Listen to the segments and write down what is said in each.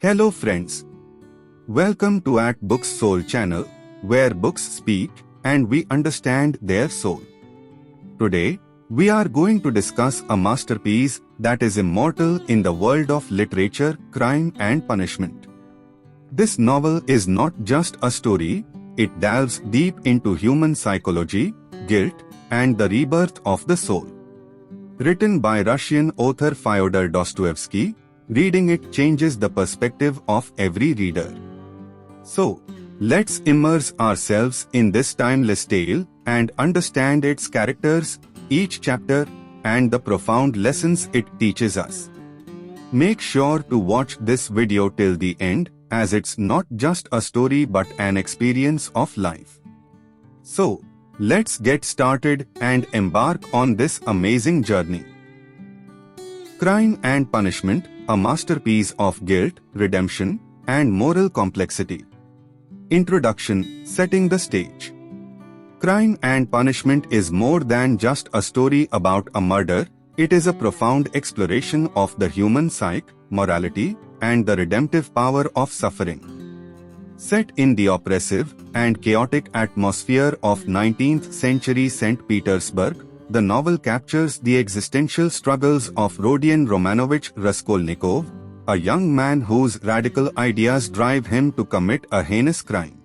Hello friends. Welcome to At Books Soul channel, where books speak and we understand their soul. Today, we are going to discuss a masterpiece that is immortal in the world of literature, crime and punishment. This novel is not just a story, it delves deep into human psychology, guilt, and the rebirth of the soul. Written by Russian author Fyodor Dostoevsky, reading it changes the perspective of every reader. So, let's immerse ourselves in this timeless tale and understand its characters, each chapter, and the profound lessons it teaches us. Make sure to watch this video till the end, as it's not just a story but an experience of life. So, let's get started and embark on this amazing journey. Crime and Punishment, a masterpiece of guilt, redemption, and moral complexity. Introduction, setting the stage. Crime and Punishment is more than just a story about a murder, it is a profound exploration of the human psyche, morality, and the redemptive power of suffering. Set in the oppressive and chaotic atmosphere of 19th century St. Petersburg, the novel captures the existential struggles of Rodion Romanovich Raskolnikov, a young man whose radical ideas drive him to commit a heinous crime.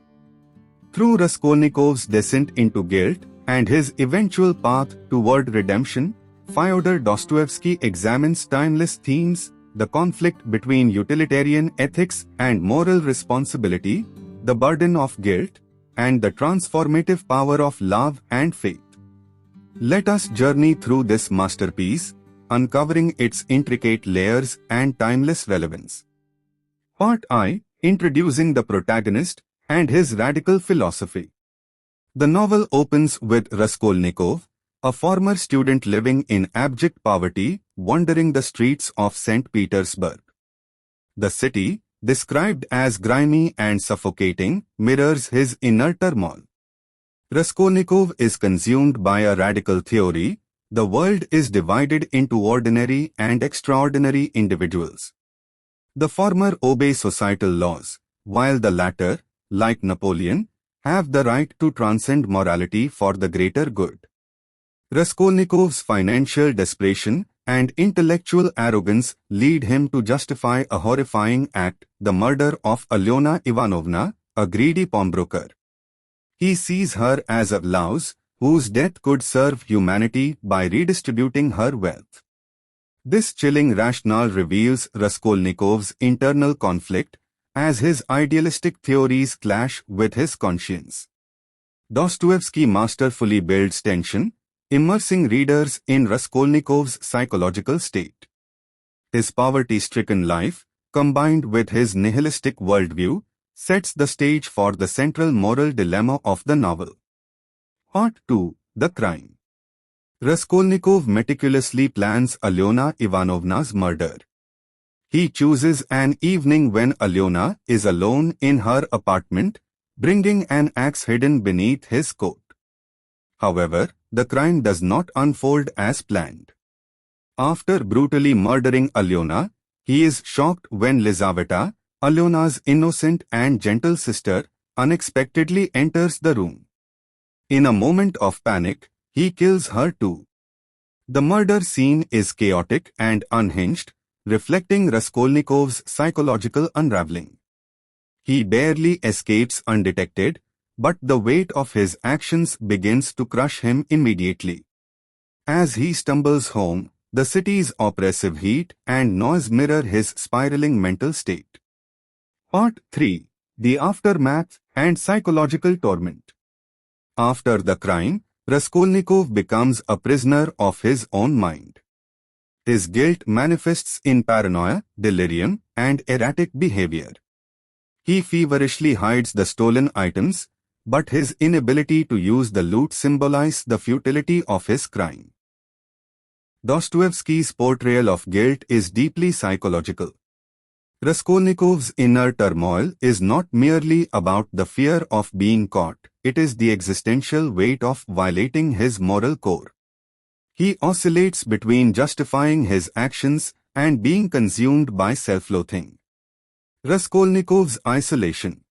Through Raskolnikov's descent into guilt and his eventual path toward redemption, Fyodor Dostoevsky examines timeless themes, the conflict between utilitarian ethics and moral responsibility, the burden of guilt, and the transformative power of love and faith. Let us journey through this masterpiece, uncovering its intricate layers and timeless relevance. Part I, introducing the protagonist and his radical philosophy. The novel opens with Raskolnikov, a former student living in abject poverty, wandering the streets of St. Petersburg. The city, described as grimy and suffocating, mirrors his inner turmoil. Raskolnikov is consumed by a radical theory: the world is divided into ordinary and extraordinary individuals. The former obey societal laws, while the latter, like Napoleon, have the right to transcend morality for the greater good. Raskolnikov's financial desperation and intellectual arrogance lead him to justify a horrifying act, the murder of Alyona Ivanovna, a greedy pawnbroker. He sees her as a louse, whose death could serve humanity by redistributing her wealth. This chilling rationale reveals Raskolnikov's internal conflict, as his idealistic theories clash with his conscience. Dostoevsky masterfully builds tension, immersing readers in Raskolnikov's psychological state. His poverty-stricken life, combined with his nihilistic worldview, sets the stage for the central moral dilemma of the novel. Part 2, the crime. Raskolnikov meticulously plans Alyona Ivanovna's murder. He chooses an evening when Alyona is alone in her apartment, bringing an axe hidden beneath his coat. However, the crime does not unfold as planned. After brutally murdering Alyona, he is shocked when Lizaveta, Alyona's innocent and gentle sister, unexpectedly enters the room. In a moment of panic, he kills her too. The murder scene is chaotic and unhinged, reflecting Raskolnikov's psychological unraveling. He barely escapes undetected, but the weight of his actions begins to crush him immediately. As he stumbles home, the city's oppressive heat and noise mirror his spiraling mental state. Part 3, the Aftermath and Psychological Torment. After the crime, Raskolnikov becomes a prisoner of his own mind. His guilt manifests in paranoia, delirium, and erratic behavior. He feverishly hides the stolen items, but his inability to use the loot symbolizes the futility of his crime. Dostoevsky's portrayal of guilt is deeply psychological. Raskolnikov's inner turmoil is not merely about the fear of being caught, it is the existential weight of violating his moral core. He oscillates between justifying his actions and being consumed by self-loathing. Raskolnikov's isolation.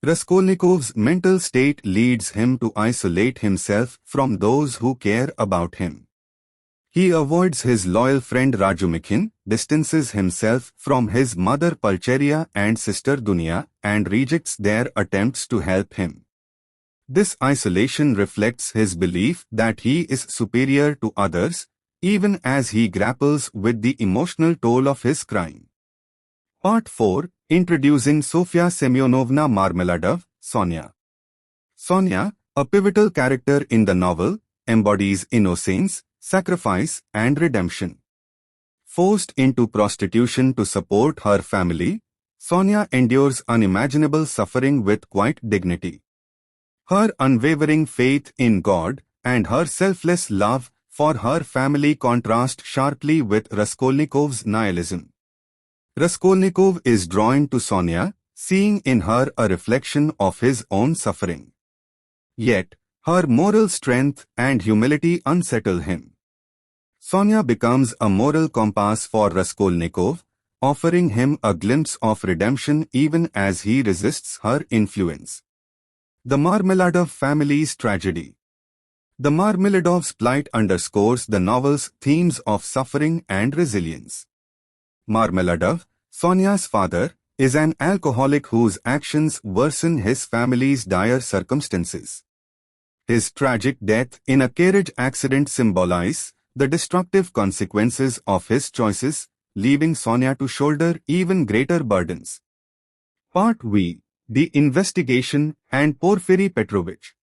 Raskolnikov's mental state leads him to isolate himself from those who care about him. He avoids his loyal friend Rajumikin, distances himself from his mother Pulcheria and sister Dunya, and rejects their attempts to help him. This isolation reflects his belief that he is superior to others, even as he grapples with the emotional toll of his crime. Part 4. Introducing Sofia Semyonovna Marmeladov, Sonia. Sonia, a pivotal character in the novel, embodies innocence, sacrifice, and redemption. Forced into prostitution to support her family, Sonia endures unimaginable suffering with quiet dignity. Her unwavering faith in God and her selfless love for her family contrast sharply with Raskolnikov's nihilism. Raskolnikov is drawn to Sonia, seeing in her a reflection of his own suffering. Yet, her moral strength and humility unsettle him. Sonia becomes a moral compass for Raskolnikov, offering him a glimpse of redemption even as he resists her influence. The Marmeladov family's tragedy. The Marmeladov's plight underscores the novel's themes of suffering and resilience. Marmeladov, Sonia's father, is an alcoholic whose actions worsen his family's dire circumstances. His tragic death in a carriage accident symbolizes the destructive consequences of his choices, leaving Sonia to shoulder even greater burdens. Part V. The Investigation and Porfiry Petrovich.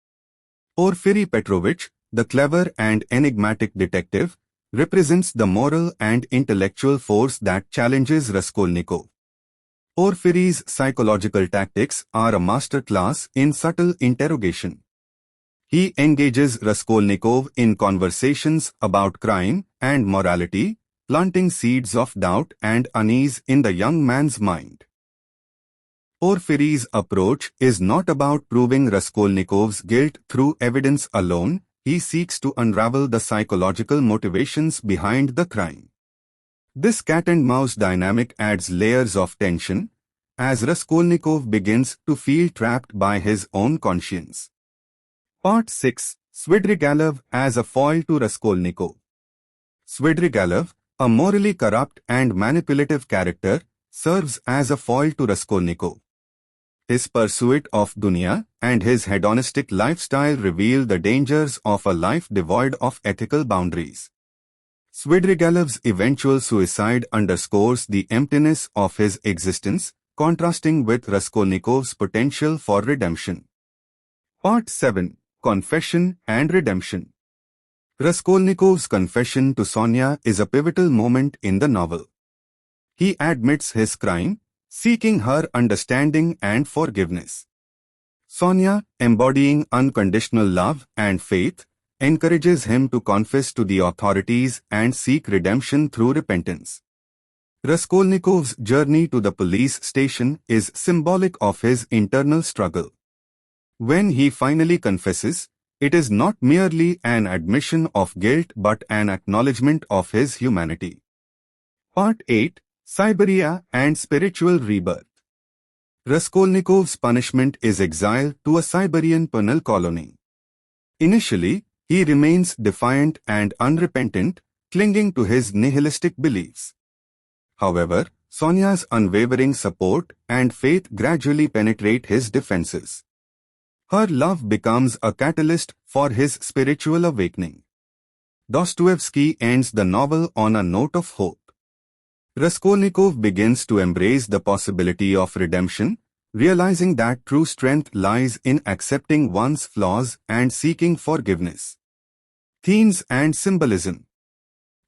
Porfiry Petrovich, the clever and enigmatic detective, represents the moral and intellectual force that challenges Raskolnikov. Porfiry's psychological tactics are a masterclass in subtle interrogation. He engages Raskolnikov in conversations about crime and morality, planting seeds of doubt and unease in the young man's mind. Porfiry's approach is not about proving Raskolnikov's guilt through evidence alone. He seeks to unravel the psychological motivations behind the crime. This cat-and-mouse dynamic adds layers of tension, as Raskolnikov begins to feel trapped by his own conscience. Part 6. Svidrigaïlov as a foil to Raskolnikov. Svidrigaïlov, a morally corrupt and manipulative character, serves as a foil to Raskolnikov. His pursuit of Dunya and his hedonistic lifestyle reveal the dangers of a life devoid of ethical boundaries. Svidrigaïlov's eventual suicide underscores the emptiness of his existence, contrasting with Raskolnikov's potential for redemption. Part 7. Confession and Redemption. Raskolnikov's confession to Sonia is a pivotal moment in the novel. He admits his crime, seeking her understanding and forgiveness. Sonia, embodying unconditional love and faith, encourages him to confess to the authorities and seek redemption through repentance. Raskolnikov's journey to the police station is symbolic of his internal struggle. When he finally confesses, it is not merely an admission of guilt but an acknowledgement of his humanity. Part 8. Siberia and Spiritual Rebirth. Raskolnikov's punishment is exile to a Siberian penal colony. Initially, he remains defiant and unrepentant, clinging to his nihilistic beliefs. However, Sonia's unwavering support and faith gradually penetrate his defenses. Her love becomes a catalyst for his spiritual awakening. Dostoevsky ends the novel on a note of hope. Raskolnikov begins to embrace the possibility of redemption, realizing that true strength lies in accepting one's flaws and seeking forgiveness. Themes and Symbolism.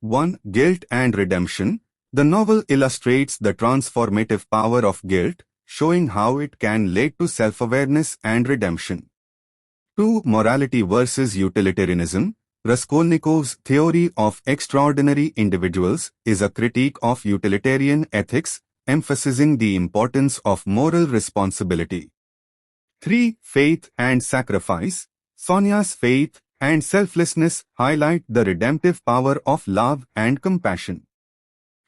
1. Guilt and Redemption. The novel illustrates the transformative power of guilt, showing how it can lead to self-awareness and redemption. 2. Morality versus utilitarianism. Raskolnikov's theory of extraordinary individuals is a critique of utilitarian ethics, emphasizing the importance of moral responsibility. 3. Faith and Sacrifice. Sonia's faith and selflessness highlight the redemptive power of love and compassion.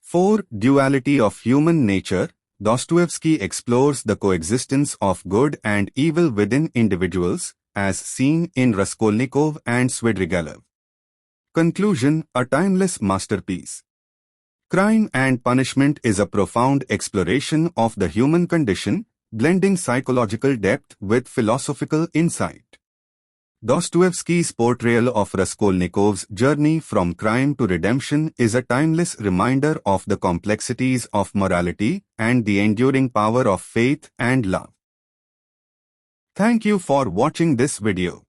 4. Duality of human nature. Dostoevsky explores the coexistence of good and evil within individuals, as seen in Raskolnikov and Svidrigaïlov. Conclusion: a timeless masterpiece. Crime and Punishment is a profound exploration of the human condition, blending psychological depth with philosophical insight. Dostoevsky's portrayal of Raskolnikov's journey from crime to redemption is a timeless reminder of the complexities of morality and the enduring power of faith and love. Thank you for watching this video.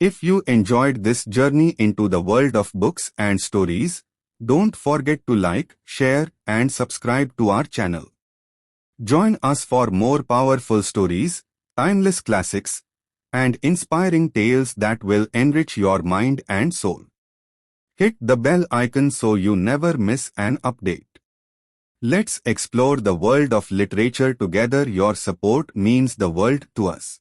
If you enjoyed this journey into the world of books and stories, don't forget to like, share, and subscribe to our channel. Join us for more powerful stories, timeless classics, and inspiring tales that will enrich your mind and soul. Hit the bell icon so you never miss an update. Let's explore the world of literature together. Your support means the world to us.